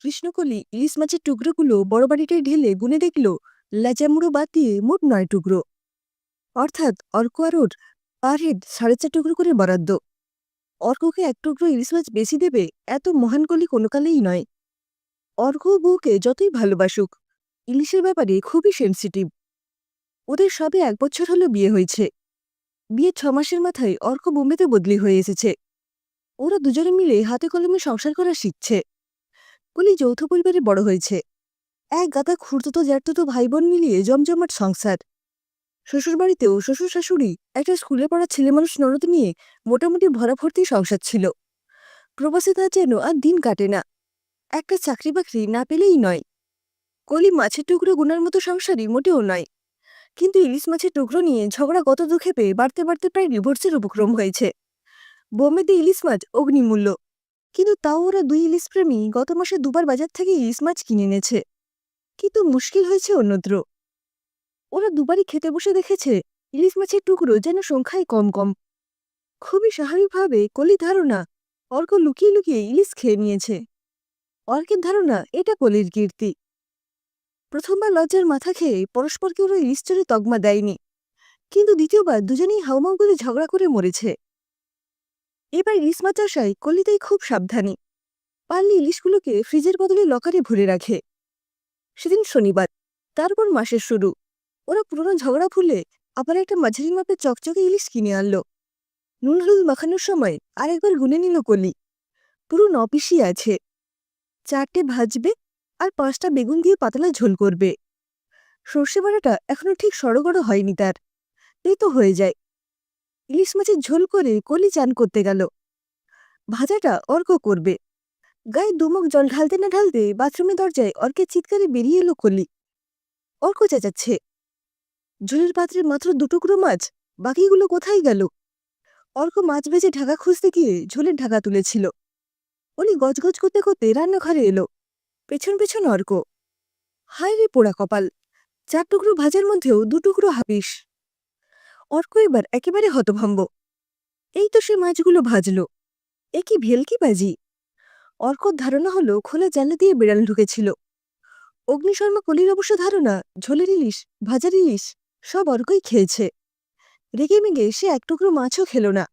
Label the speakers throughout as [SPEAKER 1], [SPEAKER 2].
[SPEAKER 1] কৃষ্ণকলি ইলিশ মাছের টুকরোগুলো বড় বাড়িটায় ঢেলে গুনে দেখল ল্যাচামুড়ো বাদ দিয়ে মোট 9 টুকরো। অর্থাৎ অর্ক আর ওর পার হেড 4.5 টুকরো করে বরাদ্দ। অর্ককে 1 টুকরো ইলিশ মাছ বেশি দেবে এত মহান কলি কোনো কালেই নয়। অর্ক বউকে যতই ভালোবাসুক, ইলিশের ব্যাপারে খুবই সেন্সিটিভ। ওদের সবে 1 বছর হলো বিয়ে হয়েছে। বিয়ের 6 মাসের মাথায় অর্ক বোম্বেতে বদলি হয়ে এসেছে। ওরা দুজনে মিলে হাতে কলমে সংসার করা শিখছে। কলি যৌথ পরিবারে বড় হয়েছে। এক গাদা খুড়তুতো জ্যাঠতুতো ভাই বোন মিলিয়ে জমজমাট সংসার। শ্বশুরবাড়িতেও শ্বশুর শাশুড়ি একটা স্কুলে পড়া ছেলেমানুষ ননদ নিয়ে মোটামুটি ভরাভর্তি সংসার ছিল। প্রবাসে তার যেন আর দিন কাটে না। একটা চাকরি বাকরি না পেলেই নয়। কলি মাছের টুকরো গুনার মতো সংসারই মোটেও নয়। কিন্তু ইলিশ মাছের টুকরো নিয়ে ঝগড়া গত দুঃখে পেয়ে বাড়তে বাড়তে প্রায় ডিভোর্সের উপক্রম হয়েছে। বোম্বেতে ইলিশ মাছ অগ্নিমূল্য, কিন্তু তাও ওরা 2 ইলিশ প্রেমী গত মাসে 2বার বাজার থেকে ইলিশ মাছ কিনে এনেছে। কিন্তু মুশকিল হয়েছে অন্যত্র। ওরা দুবারই খেতে বসে দেখেছে ইলিশ মাছের টুকরো যেন সংখ্যায় কম কম। খুবই স্বাভাবিকভাবে কলির ধারণা অর্ক লুকিয়ে লুকিয়ে ইলিশ খেয়ে নিয়েছে। অর্কের ধারণা এটা কলির কীর্তি। প্রথমবার লজ্জার মাথা খেয়ে পরস্পরকে ওরা ইলিশ চড়ে তকমা দেয়নি, কিন্তু দ্বিতীয়বার দুজনেই হাউমাউ করে ঝগড়া করে মরেছে। এবার ইলিশ মাছ আসায় কলিতাই খুব সাবধানী। পারলে ইলিশগুলোকে ফ্রিজের বদলে লকারে ভরে রাখে। সেদিন শনিবার, তারপর মাসের শুরু। ওরা পুরনো ঝগড়া ভুলে আবার একটা মাঝারি মাপের চকচকে ইলিশ কিনে আনলো। নুন হলুদ মাখানোর সময় আরেকবার গুনে নিল কলি। পুরো 9 পিসই আছে। 4টে ভাজবে আর 5টা বেগুন দিয়ে পাতলা ঝোল করবে। সর্ষে বাটাটা এখনো ঠিক সড়গড় হয়নি তার, এই তো হয়ে যায়। ইলিশ মাছের ঝোল করে কলি চান করতে গেল। ভাজাটা অর্ক করবে। গায়ে দুমুক জল ঢালতে না ঢালতে বাথরুমের দরজায় অর্কের চিৎকারে বেরিয়ে এলো কলি। অর্ক চেঁচাচ্ছে, ঝোলের পাত্রে মাত্র 2 টুকরো মাছ, বাকিগুলো কোথায় গেল? অর্ক মাছ ভেজে ঢাকা খুঁজতে গিয়ে ঝোলের ঢাকা তুলেছিল। অলি গজগজ করতে করতে রান্নাঘরে এলো। পেছন পেছন অর্ক। হায় রে পোড়া কপাল! 4 টুকরো ভাজার মধ্যেও 2 টুকরো হাপিস। অর্ক এবার একেবারে হতভম্ব। এই তো সে মাছগুলো ভাজল, এ কি ভেলকিবাজি! অর্কর ধারণা হলো খোলা জানলা দিয়ে বিড়াল ঢুকেছিল। অগ্নিশর্মা কলির অবশ্য ধারণা ঝোলের ইলিশ, ভাজার ইলিশ সব অর্কই খেয়েছে। রেগে মেগে সে 1 টুকরো মাছও খেল না।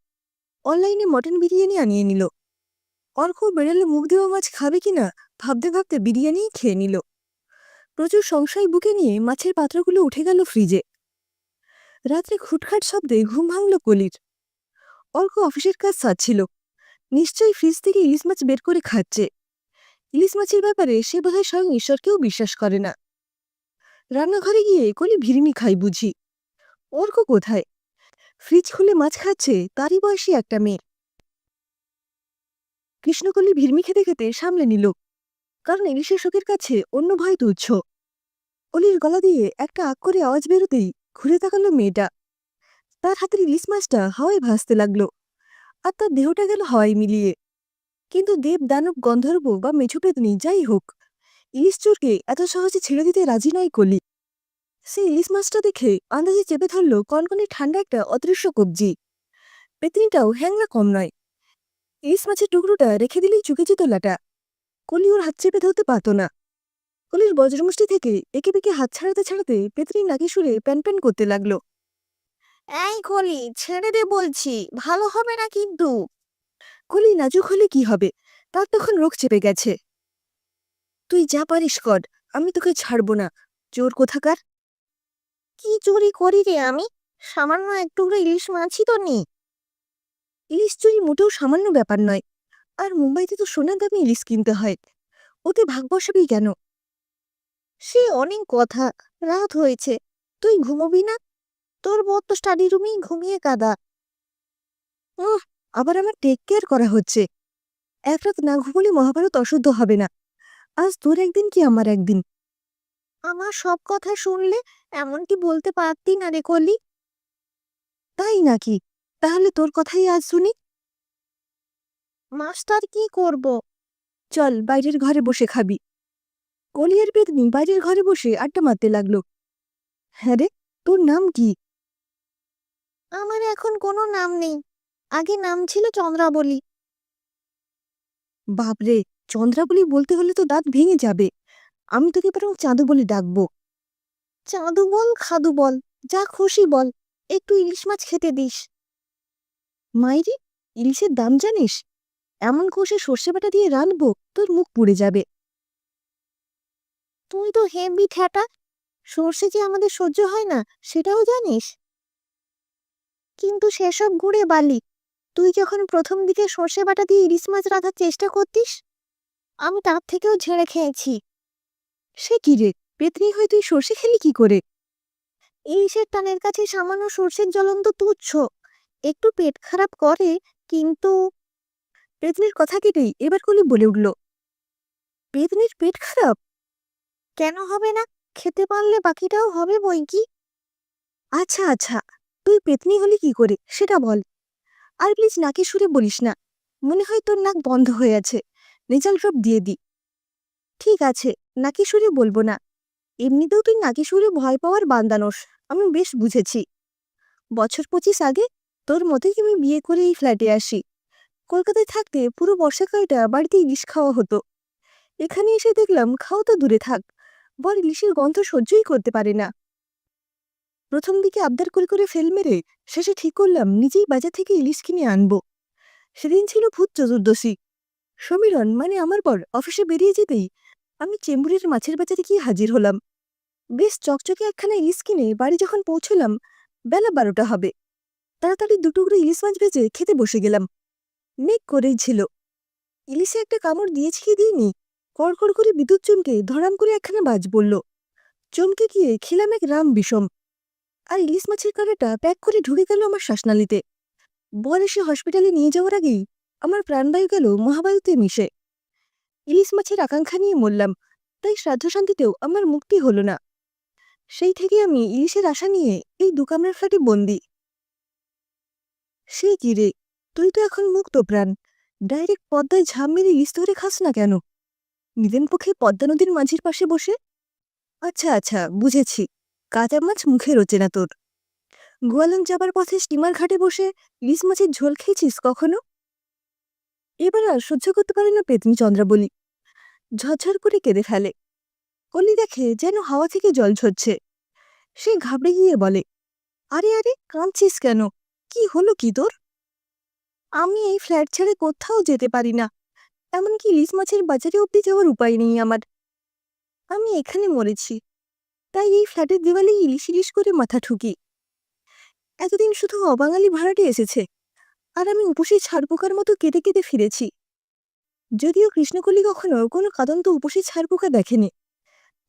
[SPEAKER 1] অনলাইনে মটন বিরিয়ানি আনিয়ে নিল। অর্ক বেড়ালে মুখ দেওয়া মাছ খাবে কিনা ভাবতে ভাবতে বিরিয়ানিই খেয়ে নিল। প্রচুর সংশয় বুকে নিয়ে মাছের পাত্রগুলো উঠে গেল ফ্রিজে। রাত্রে খুটখাট শব্দে ঘুম ভাঙল কলির। অর্ক অফিসের কাজ সারছিল। নিশ্চয়ই ফ্রিজ থেকে ইলিশ মাছ বের করে খাচ্ছে। ইলিশ মাছের ব্যাপারে সে বোধহয় স্বয়ং ঈশ্বরকেও বিশ্বাস করে না। রান্নাঘরে গিয়ে কলি ভিড়মি খাই বুঝি। অর্ক কোথায়? ফ্রিজ খুলে মাছ খাচ্ছে তারই বয়সী একটা মেয়ে। কৃষ্ণকলি ভিড়মি খেতে খেতে সামলে নিল, কারণ ইলিশের শোকের কাছে অন্য ভয় তুচ্ছ। অলির গলা দিয়ে একটা আক করে আওয়াজ বেরোতেই ঘুরে তাকালো মেয়েটা। তার হাতের ইলিশ মাছটা হাওয়ায় ভাসতে লাগলো, আর তার দেহটা গেল হাওয়ায় মিলিয়ে। কিন্তু দেব দানব গন্ধর্ব বা মেছুপেতনি যাই হোক, ইলিশ চোরকে এত সহজে ছেড়ে দিতে রাজি নয় কলি। সে ইলিশ মাছটা দেখে আন্দাজে চেপে ধরল কনকনে ঠান্ডা একটা অদৃশ্য কবজি। পেতনিটাও হ্যাংলা কম নয়। ইলিশ মাছের টুকরোটা রেখে দিলেই চুকে যেত লাটা। কলি ওর হাত চেপে ধরতে পারত না। কলির বজ্রমুষ্টি থেকে একে বেঁকে হাত ছাড়াতে ছাড়াতে পেতনি নাকি সুরে প্যান প্যান করতে লাগলো।
[SPEAKER 2] এই কলি, ছেড়ে দে বলছি, ভালো হবে না কিন্তু।
[SPEAKER 1] কলি নাজুক হলে কি হবে, তার তখন রোগ চেপে গেছে। তুই যা পারিস কর, আমি তোকে ছাড়বো না, চোর কোথাকার!
[SPEAKER 2] কি চুরি করি রে আমি? সামান্য এক টুকরো ইলিশ মাছই তো নেই।
[SPEAKER 1] ইলিশ চুরি মোটেও সামান্য ব্যাপার নয়। আর মুম্বাইতে তো সোনার দামে ইলিশ কিনতে হয়, ওতে ভাগ বসাবি কেন?
[SPEAKER 2] সে অনেক কথা। রাত হয়েছে, তুই ঘুমোবি না? তোর বর তো স্টাডি রুমেই ঘুমিয়ে কাদা।
[SPEAKER 1] আবার আমার টেক কেয়ার করা হচ্ছে। এক রাত না ঘুমলে মহাভারত অশুদ্ধ হবে না। আজ তোর একদিন কি আমার একদিন।
[SPEAKER 2] আমার সব কথা শুনলে এমনটি বলতে পারতি না রে কলি।
[SPEAKER 1] তাই নাকি? তাহলে তোর কথাই আজ শুনি।
[SPEAKER 2] মাস্টার কি করব?
[SPEAKER 1] চল বাইরের ঘরে বসে খাবি। কলিয়ার পেতনি বাইরের ঘরে বসে আড্ডা মারতে লাগলো। হ্যাঁ রে, তোর নাম কি?
[SPEAKER 2] আমার এখন কোনো নাম নেই। আগে নাম ছিল চন্দ্রাবলী।
[SPEAKER 1] বাপরে, চন্দ্রাবলী বলতে হলে তো দাঁত ভেঙে যাবে। আমি তোকে বরং চাঁদু বলে ডাকবো।
[SPEAKER 2] চাঁদু বল খাদু বল, যা খুশি বল, একটু ইলিশ মাছ খেতে দিস।
[SPEAKER 1] মাইরি, ইলিশের দাম জানিস? এমন কষে সর্ষে বাটা দিয়ে রানবো তোর মুখ পুড়ে যাবে।
[SPEAKER 2] তুই তো হেভি ঠ্যাটা, সর্ষে যে আমাদের সহ্য হয় না সেটাও জানিস। কিন্তু সেসব ঘুরে বালি, তুই যখন প্রথম দিকে সর্ষে বাটা দিয়ে ইলিশ মাছ রাখার চেষ্টা করতিস, আমি তার থেকেও ঝেড়ে খেয়েছি।
[SPEAKER 1] সে কি রে, পেতনি হয়ে তুই সর্ষে খেলি কি করে?
[SPEAKER 2] ইলিশের টানের কাছে সামান্য সর্ষের জ্বলন্ত তুচ্ছ, একটু পেট খারাপ করে, কিন্তু
[SPEAKER 1] পেতনির কথা কেটেই এবার কলি বলে উঠল, পেতনির পেট খারাপ?
[SPEAKER 2] কেন হবে না? খেতে পারলে বাকিটাও হবে বই কি।
[SPEAKER 1] আচ্ছা আচ্ছা, তুই পেতনি হলি কি করে সেটা বল। আর প্লিজ নাকে সুরে বলিস না, মনে হয় তোর নাক বন্ধ হয়ে আছে, নেজাল ড্রপ দিয়ে দি। ঠিক আছে, নাকি সুরে বলবো না। এমনিতেও তুই নাকি সুরে ভয় পাওয়ার বান্দানোস, আমি বেশ বুঝেছি। বছর 25 আগে তোর মতোই আমি বিয়ে করে এই ফ্ল্যাটে আসি। কলকাতায় থাকতে পুরো বর্ষাকালটা বাড়িতে ইলিশ খাওয়া হতো। এখানে এসে দেখলাম খাওয়া তো দূরে থাক, বর ইলিশের গন্ধ সহ্যই করতে পারে না। প্রথম দিকে আবদার করে করে ফেল মেরে শেষে ঠিক করলাম নিজেই বাজার থেকে ইলিশ কিনে আনবো। সেদিন ছিল ভূত চতুর্দশী। সমীরণ মানে আমার বর অফিসে বেরিয়ে যেতেই আমি চেম্বুরের মাছের বাজারে গিয়ে হাজির হলাম। বেশ চকচকে একখানা ইলিশ কিনে বাড়ি যখন পৌঁছলাম বেলা 12টা হবে। তাড়াতাড়ি দুটুকরো ইলিশ মাছ ভেজে খেতে বসে গেলাম। মেঘ করেই ছিল। ইলিশে একটা কামড় দিয়েছি কি দিইনি, কড়কড় করে বিদ্যুৎ চমকে ধরাম করে একখানা বাজ বলল। চমকে গিয়ে খেলাম এক রাম বিষম। আর ইলিশ মাছের কাঁটাটা প্যাক করে ঢুকে গেল আমার শ্বাসনালীতে। বর এসে হসপিটালে নিয়ে যাওয়ার আগেই আমার প্রাণবায়ু গেল মহাবায়ুতে মিশে। ইলিশ মাছের আকাঙ্ক্ষা নিয়ে মরলাম, তাই শ্রাদ্ধ শান্তিতেও আমার মুক্তি হলো না। সেই থেকে আমি ইলিশের আশা নিয়ে এই দুকামরার ফ্ল্যাটে বন্দি। সে কি রে, তুই তো এখন মুক্ত প্রাণ, ডাইরেক্ট পদ্মায় ঝাঁপ মেরে ইলিশ ধরে খাস না কেন? নিদেন পক্ষে পদ্মা নদীর মাঝির পাশে বসে। আচ্ছা আচ্ছা, বুঝেছি, কাঁচা মাছ মুখে রোচে না তোর। গোয়ালন যাবার পথে স্টিমার ঘাটে বসে ইলিশ মাছের ঝোল খেয়েছিস কখনো? এবার আর সহ্য করতে পারে না পেতনি চন্দ্রাবলী, ঝরঝর করে কেঁদে ফেলে। কলি দেখে যেন হাওয়া থেকে জল ঝরছে। সে ঘাবড়ে গিয়ে বলে, আরে আরে কাঁদছিস কেন, কি হলো কি তোর? আমি এই ফ্ল্যাট ছেড়ে কোথাও যেতে পারি না, এমনকি ইলিশ মাছের বাজারে অব্দি যাওয়ার উপায় নেই আমার। আমি এখানে মরেছি, তাই এই ফ্ল্যাটের দেওয়ালে ইলিশ ইলিশ করে মাথা ঠুকি। এতদিন শুধু অবাঙালি ভাড়াটে এসেছে, আর আমি উপসী ছাড়পোকার মতো কেঁদে কেঁদে ফিরেছি। যদিও কৃষ্ণকলি কখনো কোনো কাদন্ত উপসী ছাড়পোকা দেখেনি,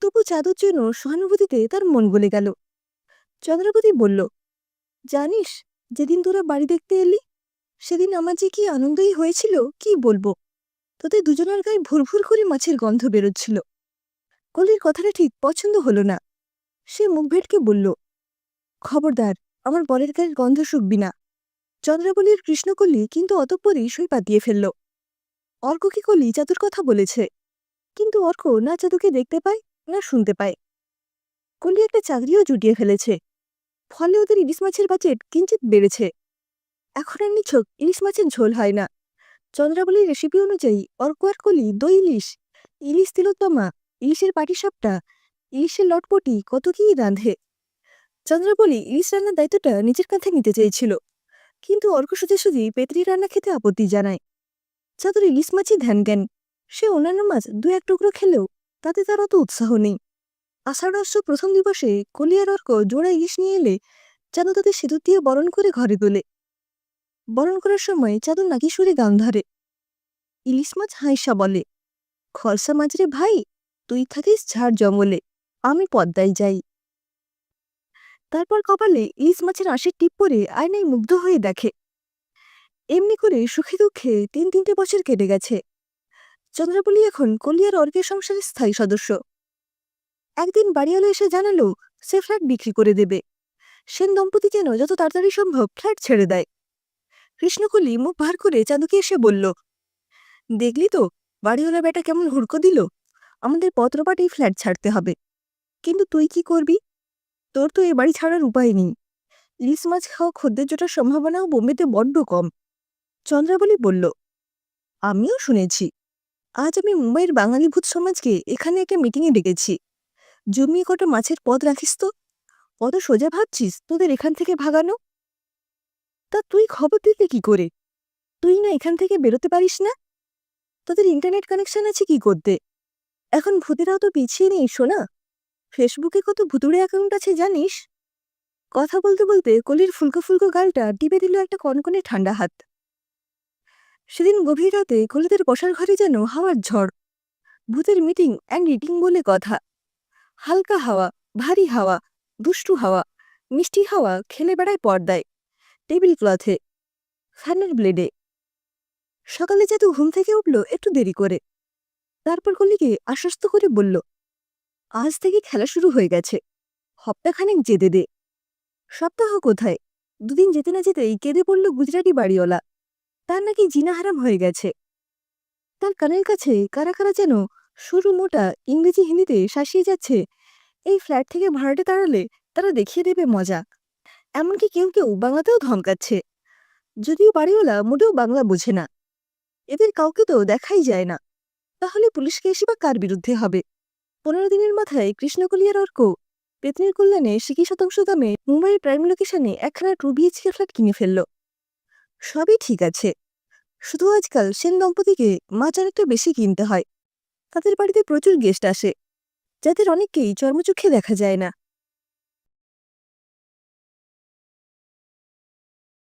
[SPEAKER 1] তবু চাঁদুর জন্য সহানুভূতিতে তার মন গলে গেল। চন্দ্রাবতী বলল, জানিস, যেদিন তোরা বাড়ি দেখতে এলি সেদিন আমার যে কি আনন্দই হয়েছিল কি বলবো। তোদের দুজনের গায়ে ভুরভুর করে মাছের গন্ধ বেরোচ্ছিল। কলির কথাটা ঠিক পছন্দ হলো না। সে মুখ ভেটকে বলল, খবরদার, আমার বরের গায়ের গন্ধ শুকবি না। চন্দ্রাবলীর কৃষ্ণকলি কিন্তু অতঃপরই সই পাতিয়ে ফেলল। অর্ককে কলি চাঁদুর কথা বলেছে, কিন্তু অর্ক না চাঁদুকে দেখতে পায় না শুনতে পায়। কলি একটা চাকরিও জুটিয়ে ফেলেছে, ফলে ওদের ইলিশ মাছের বাজেট কিঞ্চিত বেড়েছে। এখন আর নিছক ইলিশ মাছের ঝোল হয় না, চন্দ্রাবলীর রেসিপি অনুযায়ী অর্ক আর কলি দই ইলিশ, ইলিশ তিলোত্তমা, ইলিশের পাটিসাপটা, ইলিশের লটপটি কত কী রাঁধে। চন্দ্রাবলী ইলিশ রান্নার দায়িত্বটা নিজের কাঁধে নিতে চেয়েছিল, কিন্তু অর্ক সোজাসুজি পেতরি রান্না খেতে আপত্তি জানায়। চাঁদুর ইলিশ মাছই ধ্যান জ্ঞান। সে অন্যান্য মাছ 2-1 টুকরো খেলেও তাতে তার অত উৎসাহ নেই। আষাঢ় মাস প্রথম দিবসে কলি আর অর্ক জোড়া ইলিশ নিয়ে এলে চাঁদু তাদের সিঁদুর দিয়ে বরণ করে ঘরে তোলে। বরণ করার সময় চাঁদু নাকি সুরে গান ধরে। ইলিশ মাছ হাঁইসা বলে, খরসা মাছ রে ভাই, তুই থাকিস ঝাড় জঙ্গলে, আমি পদ্মায় যাই। তারপর কপালে ইলিশ মাছের আঁশের টিপ পরে আয়নায় মুগ্ধ হয়ে দেখে। এমনি করে সুখে দুঃখে 3-3টে বছর কেটে গেছে। চন্দ্রাবলী এখন কলি আর অর্কের সংসারের স্থায়ী সদস্য। একদিন বাড়িওয়ালা এসে জানালো সে ফ্ল্যাট বিক্রি করে দেবে। সেন দম্পতি যেন যত তাড়াতাড়ি সম্ভব ফ্ল্যাট ছেড়ে দেয়। কৃষ্ণকলি মুখ ভার করে চাঁদুকে এসে বলল, দেখলি তো বাড়িওয়ালা বেটা কেমন হুড়কো দিল, আমাদের পত্রপাটেই ফ্ল্যাট ছাড়তে হবে। কিন্তু তুই কি করবি, তোর তো এ বাড়ি ছাড়ার উপায় নেই। ইলিশ মাছ খাওয়া খদ্দের জোটার সম্ভাবনাও বোম্বেতে বড্ড কম। চন্দ্রাবলী বলল, আমিও শুনেছি, আজ আমি মুম্বাইয়ের বাঙালি ভূত সমাজকে এখানে একটা মিটিংয়ে ডেকেছি। জমিয়ে কটা মাছের পদ রাখিস তো। কত সোজা ভাবছিস তোদের এখান থেকে ভাগানো? তা তুই খবর দিতে কি করে? তুই না এখান থেকে বেরোতে পারিস না? তোদের ইন্টারনেট কানেকশন আছে কি করতে? এখন ভূতেরাও তো পিছিয়ে নেই শোনা। ফেসবুকে কত ভুতুড়ে অ্যাকাউন্ট আছে জানিস? কথা বলতে বলতে কলির ফুলকো ফুলকো গালটা টিপে দিল একটা কনকনে ঠান্ডা হাত। সেদিন গভীর রাতে কলিদের বসার ঘরে যেন হাওয়ার ঝড়। ভূতের মিটিং অ্যান্ড রিটিং বলে কথা। হালকা হাওয়া, ভারী হাওয়া, দুষ্টু হাওয়া, মিষ্টি হাওয়া খেলে বেড়ায় পর্দায়, টেবিল ক্লথে, ফ্যানের ব্লেডে। সকালে যেহেতু ঘুম থেকে উঠল একটু দেরি করে। তারপর কলিকে আশ্বস্ত করে বলল, আজ থেকে খেলা শুরু হয়ে গেছে, হপ্তাখানেক যেতে দে। সপ্তাহ কোথায়, দুদিন যেতে না যেতেই কেঁদে পড়ল গুজরাটি বাড়িওয়ালা। তার নাকি জিনা হারাম হয়ে গেছে। তার কানের কাছে কারা কারা যেন সরু মোটা ইংরেজি হিন্দিতে শাসিয়ে যাচ্ছে, এই ফ্ল্যাট থেকে ভাড়াটে তাড়ালে তারা দেখিয়ে দেবে মজা। এমনকি কেউ কেউ বাংলাতেও ধমকাচ্ছে, যদিও বাড়িওয়ালা মোটেও বাংলা বোঝে না। এদের কাউকে তো দেখাই যায় না, তাহলে পুলিশকে এসে বা কার বিরুদ্ধে হবে? 15 দিনের মাথায় কৃষ্ণকলিয়ার অর্ক পেতনির কল্যাণে সিকি শতাংশ দামে মুম্বাইয়ের প্রাইম লোকেশনে একখানা 2 BHK ফ্ল্যাট কিনে ফেলল। সবই ঠিক আছে, শুধু আজকাল সেন দম্পতিকে মাছ অনেকটা বেশি কিনতে হয়। তাদের বাড়িতে প্রচুর গেস্ট আসে, যাদের অনেককেই চর্মচক্ষে দেখা যায় না।